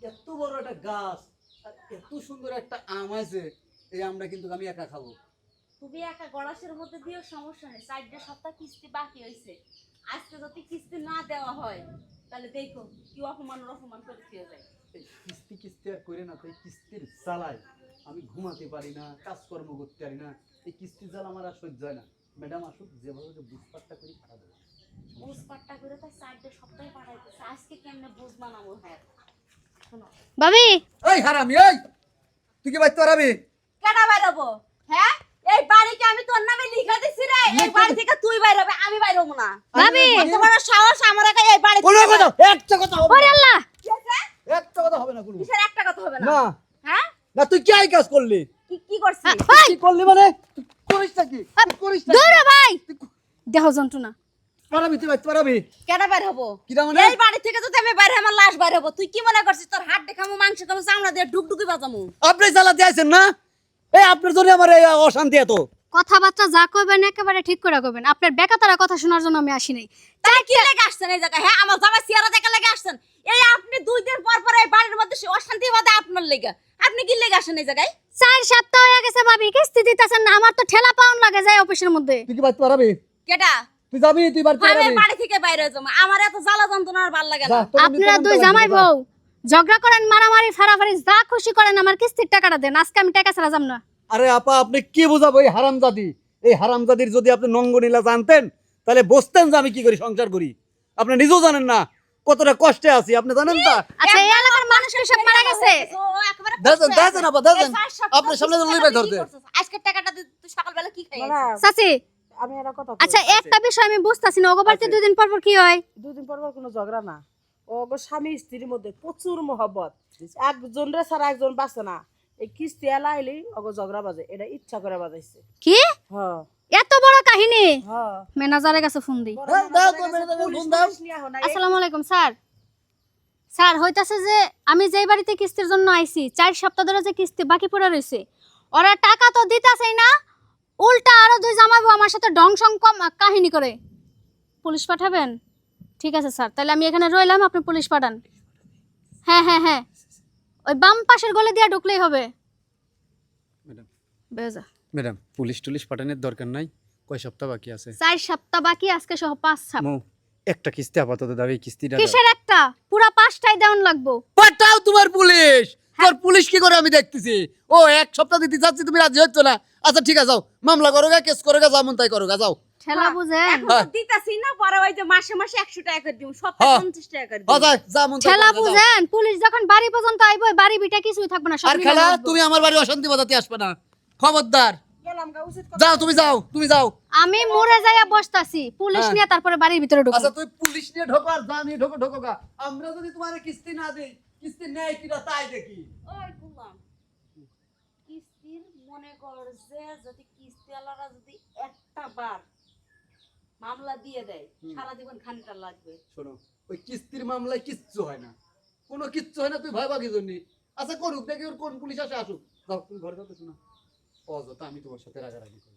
এত বড় একটা গাছ আর এত সুন্দর একটা আম আছে, এই আমটা কিন্তু আমি একা খাবো। তুমি একা গড়াসের মধ্যে দিও, সমস্যা নেই। 4 সপ্তাহ কিস্তি বাকি হয়েছে, আজকে যদি কিস্তি না দেওয়া হয় তাহলে দেখো কি অপমান করে দিয়ে যায়। এই কিস্তি কিস্তি আর করে না, তো এই কিস্তির জ্বালায় আমি ঘুমাতে পারি না, কাজকর্ম করতে পারি না। এই কিস্তির জ্বালা আমার আর সহ্য হয় না। ম্যাডাম আসুক, যেভাবে বুঝপাটটা করে পাঠা দেবো। বুঝ পাট্টা করে তাই 4 সপ্তাহে পাঠাইতেছে, আজকে কেমনে বুঝ বানাবো? হ্যাঁ শোনো ভাবি এই হারামি, এই তুই কি বাইতে পারবি? কেডা বাইরবো? হ্যাঁ এই বাড়িকে আমি তোর নামে লিখে দিছি রে, এই বাড়ি থেকে তুই বাইর হবে, আমি বাইর হবো না। ভাবি তোমার সাহস আমার একা এই বাড়ি কোনো কথা, একটা কথা হবে ওরে না। আল্লাহ কি আছে? একটা কথা হবে না কোনো। কিসের একটা কথা হবে না? না হ্যাঁ না, তুই কি এই কাজ করলি? কি করছিস? ভাই কি করলি মানে? তুই করিস নাকি? তুই করিস নাকি? দৌড়া ভাই দেহ যন্ত্রণা পারাবি, তুই বাইতে পারাবি? কেডা বাইর হবো? কিরা মানে? এই বাড়ি থেকে যদি আমি বাইরে আমার লাশ বাইর হবো, তুই কি মনে করছিস তোর হাত দেখামু, মাংস খামু, চামড়া দিয়ে ঢুকঢুকি বাজামু? আপনি জ্বালাতে আইছেন না? এই আপনার জন্য আমার এই অশান্তি এত। কথাবার্তা যা কইবেন একেবারে ঠিক করে কইবেন। আপনার বেকাতারা কথা শোনার জন্য আমি আসি নাই। তাই কি লেগে আসছেন এই জায়গায়? হ্যাঁ আমার জামাই চেহারা দেখা লেগে আসছেন? এই আপনি 2 দিন পর পর এই বাড়ির মধ্যে অশান্তি বাদে আপনার লেগে, আপনি কি লেগে আসেন এই জায়গায়? 4 সপ্তাহ হয়ে গেছে ভাবি, কিস্তি দিতেছেন না। আমার তো ঠেলা পাউন লাগে যায় অফিসের মধ্যে। তুই কি বাইতে পারাবি? কেডা? তুই যাবি, তুই বাইতে আমি পারাবি? বাড়ি থেকে বাইরে হয়ে যাবো, আমার এত জ্বালা যন্ত্রণা আর ভালো লাগে যা, না। তোর আমি আপনারা প্রমাণ দুই করে জামাই দিবো, যা। বউ ঝগড়া করেন, মারামারি ফাড়াফাড়ি যা খুশি করেন, আমার কিস্তির টাকাটা দেন। আজকে আমি টাকা ছাড়া যাম না। আরে আপা, আপনি কি বুঝাবো এই হারামজাদি? এই হারামজাদির যদি আপনি নঙ্গনীলা জানতেন তাহলে বুঝতেন যে আমি কি করি, সংসার করি। আপনি নিজেও জানেন না কতটা কষ্টে আছি, আপনি জানেন না? আচ্ছা এই এলাকার মানুষ কি সব মারা গেছে? ও একেবারে দেখেন, কষ্টে দেখেন আছে। আপা, দেখেন। এই 4 সপ্তাহ আপনার সামনে তো কিস্তির লইবে টাকা দিয়ে ধরতে। কি করছিস? আজকের টাকাটা দিয়ে তুই সকালবেলা কি খাইছিস? চাচি আমি এরা কথা আচ্ছা একটা বিষয় আমি বুঝতাছি না, ওগো বাড়িতে 2 দিন পর পর কি হয়? 2 দিন পর পর কোনো ঝগড়া না, ও গো স্বামী স্ত্রীর মধ্যে প্রচুর মহব্বত, একজন রে ছাড়া একজন বাঁচে না। এই কিস্তি এলাইলি ওগো ঝগড়া বাজে, এটা ইচ্ছা করে বাজাইছে। কি হ্যাঁ এত বড় কাহিনী? হ্যাঁ ম্যানেজারের কাছে ফোন দিই। হ্যাঁ, দাও তো, ম্যাডাম, ফোন দাও। আসসালামু আলাইকুম স্যার। স্যার হইতাছে যে আমি যেই বাড়িতে কিস্তির জন্য আইছি 4 সপ্তাহ ধরে যে কিস্তি বাকি পড়ে রইছে, ওরা টাকা তো দিতাছেই না, উল্টা আরো 2 জামাইবু আমার সাথে ডংসং কম কাহিনী করে। পুলিশ পাঠাবেন? ঠিক আছে স্যার, তাহলে আমি এখানে রইলাম, আপনি পুলিশ পাঠান। হ্যাঁ হ্যাঁ হ্যাঁ, ওই বাম পাশের গলে দিয়ে ঢুকলেই হবে। ম্যাডাম, বেজা ম্যাডাম, পুলিশ টুলিশ পাঠানোর দরকার নাই। কয় সপ্তাহ বাকি আছে? 4 সপ্তাহ বাকি, আজকে সহ 5 ছাপ। মৌ, একটা কিস্তি আপাতত দাও, এই কিস্তিটা দাও। কিসের একটা? পুরা 5টাই দেওয়ান লাগবো। পাঠাও তোমার পুলিশ। তোর পুলিশ কি করে আমি দেখতেছি। ও এক সপ্তাহ দিতে যাচ্ছি, তুমি রাজি হচ্ছ না। আচ্ছা ঠিক আছে, যাও মামলা করো গা, কেস করো গা, যেমন তাই করো গা, যাও। ঠেলা বুঝেন? এখন তো দিতাছি না, পরে ওই যে মাসে মাসে 100 টাকা করে দিমু, সপ্তাহে হ্যাঁ। 50 টাকা করে হ্যাঁ, দিমু। যাও, যেমন তাই ঠেলা করো গা, যাও। বুঝেন? পুলিশ যখন বাড়ি পর্যন্ত আইবো, ওই বাড়ি বিটা কিছুই থাকবে না, সব আর নিয়ে খেলা, আসবো। তুমি আমার বাড়ি অশান্তি বাজাতে আসবে না, খবরদার। গেলাম গা, উচিত কথা। যাও, তুমি যাও, তুমি যাও। আমি মরে যাইয়া বসতাছি, পুলিশ হ্যাঁ। নিয়ে তারপরে বাড়ির ভিতরে ঢুকবো। আচ্ছা তুই পুলিশ নিয়ে ঢোকো আর যা নিয়ে ঢোকো ঢোকো গা। আমরা যদি তোমার কিস্তি না দিই, কিস্তি নেয় কিনা তাই দেখি। ওই গুলাম, কিস্তির মনে কর যে যদি কিস্তিওয়ালারা যদি একটা বার মামলা দিয়ে দেয়, সারা জীবন খানিটা লাগবে। শোনো, ওই কিস্তির মামলায় কিচ্ছু হয় না, কোনো কিচ্ছু হয় না, তুই ভয় পাবি জন্য। আচ্ছা করুক, দেখি ওর কোন পুলিশ আসে, আসুক। যাও, তুমি ঘরে যাও তো। শোনো অযথা আমি তোমার সাথে রাগারাগি করি।